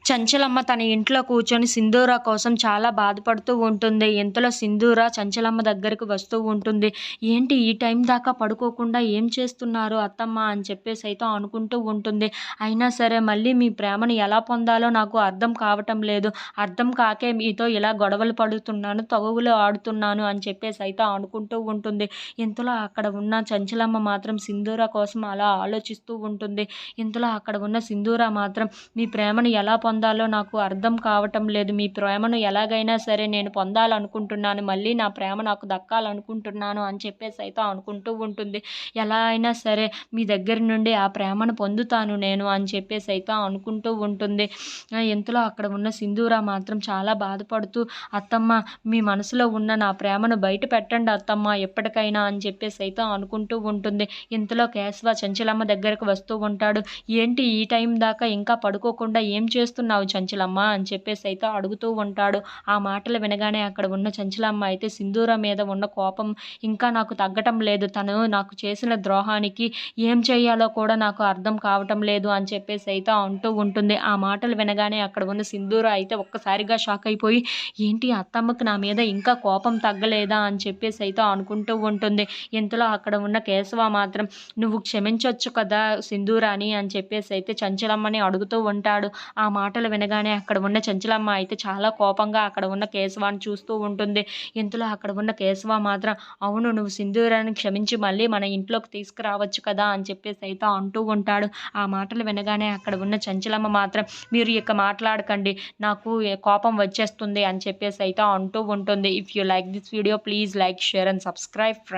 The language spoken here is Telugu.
చంచలమ్మ తన ఇంట్లో కూర్చొని సింధూర కోసం చాలా బాధపడుతూ ఉంటుంది. ఇంతలో సింధూర చంచలమ్మ దగ్గరికి వస్తూ ఉంటుంది. "ఏంటి ఈ టైం దాకా పడుకోకుండా ఏం చేస్తున్నారు అత్తమ్మ" అని చెప్పేసైతే అనుకుంటూ ఉంటుంది. అయినా సరే మళ్ళీ మీ ప్రేమను ఎలా పొందాలో నాకు అర్థం కావటం లేదు. అర్థం కాకే మీతో ఇలా గొడవలు పడుతున్నాను, తగువులు ఆడుతున్నాను అని చెప్పేసైతే అనుకుంటూ ఉంటుంది. ఇంతలో అక్కడ ఉన్న చంచలమ్మ మాత్రం సింధూర కోసం అలా ఆలోచిస్తూ ఉంటుంది. ఇంతలో అక్కడ ఉన్న సింధూర మాత్రం "మీ ప్రేమను ఎలా పొందాలో నాకు అర్థం కావటం లేదు. మీ ప్రేమను ఎలాగైనా సరే నేను పొందాలనుకుంటున్నాను. మళ్ళీ నా ప్రేమ నాకు దక్కాలనుకుంటున్నాను" అని చెప్పేసైతే అనుకుంటూ ఉంటుంది. ఎలా అయినా సరే మీ దగ్గర నుండి ఆ ప్రేమను పొందుతాను నేను అని చెప్పేసైతే అనుకుంటూ ఉంటుంది. ఇంతలో అక్కడ ఉన్న సింధూర మాత్రం చాలా బాధపడుతూ "అత్తమ్మ, మీ మనసులో ఉన్న నా ప్రేమను బయట పెట్టండి అత్తమ్మ ఎప్పటికైనా" అని చెప్పేసైతే అనుకుంటూ ఉంటుంది. ఇంతలో కేశవ చంచలమ్మ దగ్గరకు వస్తూ ఉంటాడు. "ఏంటి ఈ టైం దాకా ఇంకా పడుకోకుండా ఏం చేస్తున్నావు చంచలమ్మ" అని చెప్పేసైతే అడుగుతూ ఉంటాడు. ఆ మాటలు వినగానే అక్కడ ఉన్న చంచలమ్మ అయితే సింధూర మీద ఉన్న కోపం ఇంకా నాకు తగ్గటం లేదు. తను నాకు చేసిన ద్రోహానికి ఏం చేయాలో కూడా నాకు అర్థం కావటం లేదు అని చెప్పేసైతే అంటూ ఉంటుంది. ఆ మాటలు వినగానే అక్కడ ఉన్న సింధూర అయితే ఒక్కసారిగా షాక్ అయిపోయి ఏంటి అత్తమ్మకి నా మీద ఇంకా కోపం తగ్గలేదా అని చెప్పేసైతే అనుకుంటూ ఉంటుంది. ఇంతలో అక్కడ ఉన్న కేశవ మాత్రం "నువ్వు క్షమించొచ్చు కదా సింధూరాని" అని చెప్పేసైతే చంచలమ్మని అడుగుతూ ఉంటాడు. ఆ మాటలు వినగానే అక్కడ ఉన్న చంచలమ్మ అయితే చాలా కోపంగా అక్కడ ఉన్న కేశవాన్ని చూస్తూ ఉంటుంది. ఇంతలో అక్కడ ఉన్న కేశవ మాత్రం "అవును, నువ్వు సింధూరాన్ని క్షమించి మళ్ళీ మన ఇంట్లోకి తీసుకురావచ్చు కదా" అని చెప్పేసైతే అంటూ ఉంటాడు. ఆ మాటలు వినగానే అక్కడ ఉన్న చంచలమ్మ మాత్రం "మీరు ఇక మాట్లాడకండి, నాకు కోపం వచ్చేస్తుంది" అని చెప్పేసైతే అంటూ ఉంటుంది. If you like this video please like, share and subscribe friends.